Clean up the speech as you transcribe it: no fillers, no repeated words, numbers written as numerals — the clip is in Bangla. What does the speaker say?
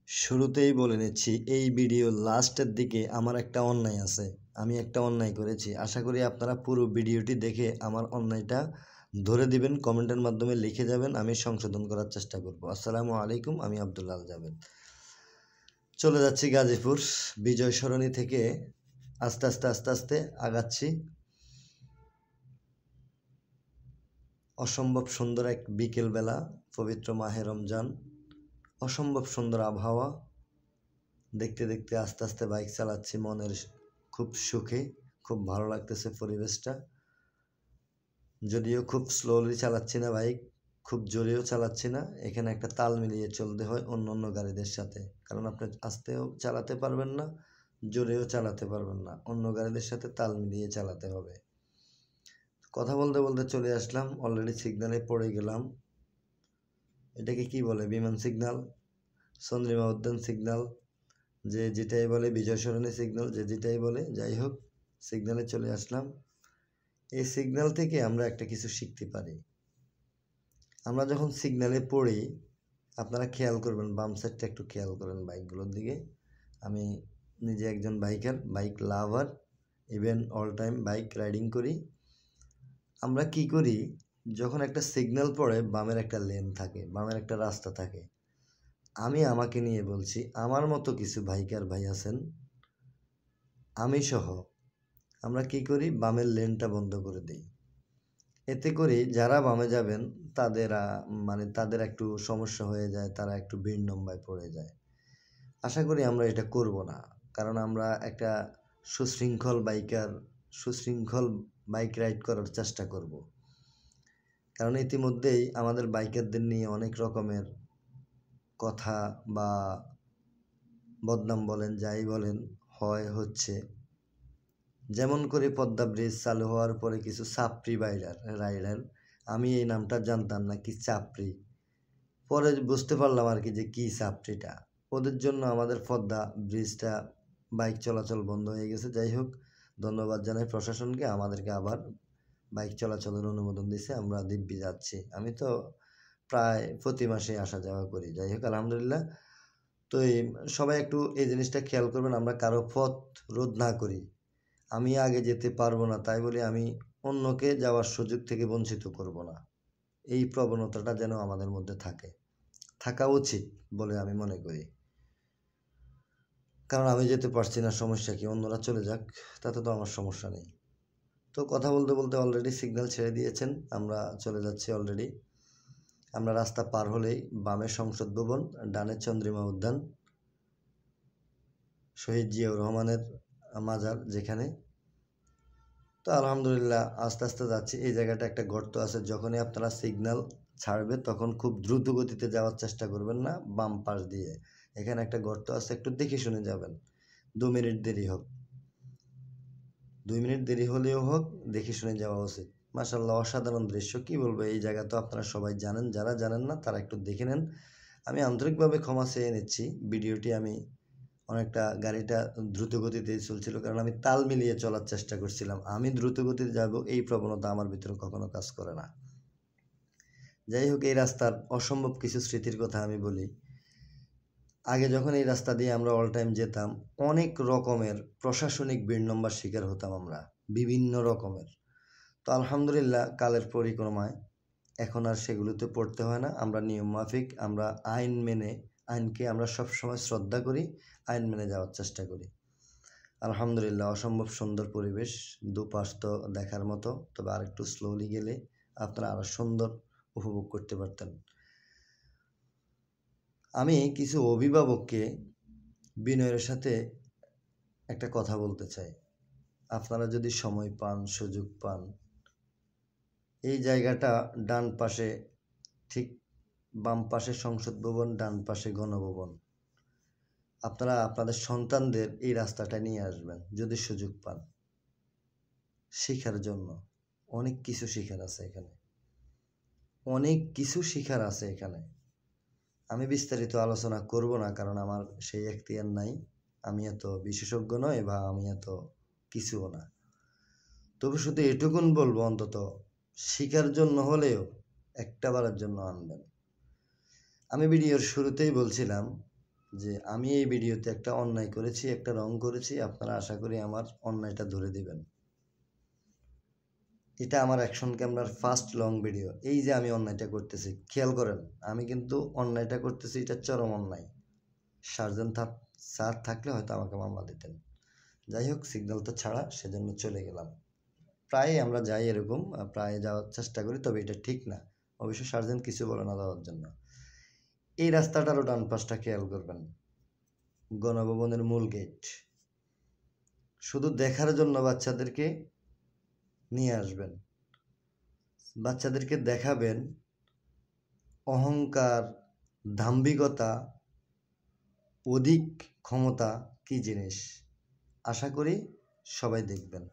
শুরুতেই বলে নিচ্ছি, এই ভিডিওর লাস্টের দিকে আমার একটা অন্যায় আছে। আমি একটা অন্যায় করেছি। আশা করি আপনারা পুরো ভিডিওটি দেখে আমার অন্যায়টা ধরে দিবেন, কমেন্টের মাধ্যমে লিখে যাবেন, আমি সংশোধন করার চেষ্টা করব। আসসালামু আলাইকুম, আমি আব্দুল্লাহ আল জাবেদ। চলে যাচ্ছি গাজীপুর বিজয় সরণি থেকে আস্তে আস্তে আগাচ্ছি। অসম্ভব সুন্দর এক বিকেলবেলা, পবিত্র মাহে রমজান, অসম্ভব সুন্দর আবহাওয়া। দেখতে দেখতে আস্তে আস্তে বাইক চালাচ্ছি মনের খুব সুখে। খুব ভালো লাগতেছে পরিবেশটা। যদিও খুব স্লোলি চালাচ্ছি না বাইক, খুব জোরেও চালাচ্ছি না। এখানে একটা তাল মিলিয়ে চলতে হয় অন্য অন্য গাড়িদের সাথে, কারণ আপনি আস্তেও চালাতে পারবেন না, জোরেও চালাতে পারবেন না। অন্য গাড়িদের সাথে তাল মিলিয়ে চালাতে হবে। কথা বলতে বলতে চলে আসলাম, অলরেডি সিগন্যালে পড়ে গেলাম। এটাকে কি বলে? বিমান সিগন্যাল, চন্দ্রিমা উদ্যান সিগন্যাল, যে যেটাই বলে, বিজয় সরণি সিগন্যাল, যে যেটাই বলে, যাই হোক সিগন্যালে চলে আসলাম। এই সিগন্যাল থেকে আমরা একটা কিছু শিখতে পারি। আমরা যখন সিগন্যালে পড়ি, আপনারা খেয়াল করবেন, বাম সাইডটা একটু খেয়াল করেন বাইকগুলোর দিকে। আমি নিজে একজন বাইকার, বাইক লাভার, even all time bike riding করি। আমরা কি করি, যখন একটা সিগন্যাল পড়ে, বামের একটা লেন থাকে, বামের একটা রাস্তা থাকে। আমি আমাকে নিয়ে বলছি, আমার মতো কিছু বাইকার ভাই আছেন, আমি সহ, আমরা কি করি, বামের লেনটা বন্ধ করে দিই। এতে করে যারা বামে যাবেন তাদের একটু সমস্যা হয়ে যায়, তারা একটু ভিড় নম্বায় পড়ে যায়। আশা করি আমরা এটা করব না, কারণ আমরা একটা সুশৃঙ্খল বাইক রাইড করার চেষ্টা করব। কারণ ইতিমধ্যেই আমাদের বাইকারদের নিয়ে অনেক রকমের কথা বা বদনাম বলেন, যাই বলেন, হচ্ছে। যেমন করে পদ্মা ব্রিজ চালু হওয়ার পরে কিছু চাপরি রাইডার, আমি এই নামটা জানতাম না, কি চাপরি, পরে বুঝতে পারলাম আর কি যে কি চাপরিটা। ওদের জন্য আমাদের পদ্মা ব্রিজটা বাইক চলাচল বন্ধ হয়ে গেছে। যাই হোক, ধন্যবাদ জানাই প্রশাসনকে, আমাদেরকে আবার বাইক চলাচলের অনুমোদন দিয়েছে, আমরা দিব্যি যাচ্ছি। আমি তো প্রায় প্রতি মাসে আসা যাওয়া করি। যাই হোক, আলহামদুলিল্লাহ। তো সবাই একটু এই জিনিসটা খেয়াল করবেন, আমরা কারো পথ রোধ না করি। আমি আগে যেতে পারবো না তাই বলে আমি অন্যকে যাওয়ার সুযোগ থেকে বঞ্চিত করব না। এই প্রবণতাটা যেন আমাদের মধ্যে থাকা উচিত বলে আমি মনে করি। কারণ আমি যেতে পারছি না, সমস্যা কি? অন্যরা চলে যাক, তাতে তো আমার সমস্যা নেই। তো কথা বলতে বলতে অলরেডি সিগন্যাল ছেড়ে দিয়েছেন, আমরা চলে যাচ্ছি অলরেডি। আমরা রাস্তা পার হলেই বামে সংসদ ভবন, ডানে চন্দ্রিমা উদ্যান, শহীদ জিয়াউর রহমানের মাজার যেখানে। তো আলহামদুলিল্লাহ আস্তে আস্তে যাচ্ছি। এই জায়গাটা একটা গর্ত আছে, যখনই আপনারা সিগন্যাল ছাড়বে তখন খুব দ্রুত গতিতে যাওয়ার চেষ্টা করবেন না বাম পাশ দিয়ে। এখানে একটা গর্ত আছে, একটু দেখে শুনে যাবেন। 2 মিনিট দেরি হোক, 2 মিনিট দেরি হলেও হোক, দেখে শুনে যাওয়া উচিত। মাশাআল্লাহ, অসাধারণ দৃশ্য, কি বলবো। এই জায়গা তো আপনারা সবাই জানেন, যারা জানেন না তারা একটু দেখে নেন। আমি আন্তরিকভাবে ক্ষমা চেয়ে নিচ্ছি। ভিডিওটি আমি অনেকটা, গাড়িটা দ্রুত গতিতে চলছিল, কারণ আমি তাল মিলিয়ে চলার চেষ্টা করছিলাম। আমি দ্রুত গতিতে যাব এই প্রবণতা আমার ভিতরে কখনো কাজ করে না। যাই হোক, এই রাস্তার অসম্ভব কিছু স্মৃতির কথা আমি বলি। আগে যখন এই রাস্তা দিয়ে আমরা অল টাইম যেতাম, অনেক রকমের প্রশাসনিক বিড়ম্বনার শিকার হতাম আমরা, বিভিন্ন রকমের। তো আলহামদুলিল্লাহ, কালের পরিক্রমায় এখন আর সেগুলোতে পড়তে হয় না। আমরা নিয়ম মাফিক, আমরা আইনকে আমরা সবসময় শ্রদ্ধা করি, আইন মেনে যাওয়ার চেষ্টা করি। আলহামদুলিল্লাহ, অসম্ভব সুন্দর পরিবেশ, দুপাশ তো দেখার মতো। তবে আরেকটু স্লোলি গেলে আপনারা আরো সুন্দর উপভোগ করতে পারতেন। আমি কিছু অভিভাবককে বিনয়ের সাথে একটা কথা বলতে চাই। আপনারা যদি সময় পান, সুযোগ পান, এই জায়গাটা ডান পাশে, ঠিক বাম পাশে সংসদ ভবন, ডান পাশে গণভবন, আপনারা আপনাদের সন্তানদের এই রাস্তাটা নিয়ে আসবেন যদি সুযোগ পান। শেখার জন্য অনেক কিছু শেখার আছে এখানে, অনেক কিছু শেখার আছে এখানে। আমি বিস্তারিত আলোচনা করব না, কারণ আমার সেই এখতিয়ার নাই। আমি এত বিশেষজ্ঞ নই বা আমি এত কিছুও না। তবে শুধু এটুকুন বলবো, অন্তত শেখার জন্য হলেও একটা বারের জন্য আনবেন। আমি ভিডিওর শুরুতেই বলছিলাম, যে আমি এই ভিডিওতে একটা অন্যায় করেছি, একটা রং করেছি, আপনারা আশা করি আমার অন্যায়টা ধরে দিবেন। এটা আমার অ্যাকশন ক্যামেরার ফার্স্ট লং ভিডিও। এই যে আমি অন্যায়টা করতেছি, খেয়াল করেন, আমি কিন্তু অন্যায়টা করতেছি, এটা চরম অন্যায়। সার্জেন্ট স্যার থাকলে হয়তো আমাকে মামলা দিতেন। যাই হোক, সিগন্যাল তো ছাড়া, সেজন্য চলে গেলাম। প্রায় আমরা যাই এরকম, প্রায় যাওয়ার চেষ্টা করি, তবে এটা ঠিক না। অবশ্য সার্জেন্ট কিছু বলে না যাওয়ার জন্য। এই রাস্তাটারও ডান পাশটা খেয়াল করবেন, গণভবনের মূল গেট। শুধু দেখার জন্য বাচ্চাদেরকে নিয়ে আসবেন, বাচ্চাদেরকে দেখাবেন অহংকার, দাম্ভিকতা, অধিক ক্ষমতা কি জিনিস। আশা করি সবাই দেখবেন।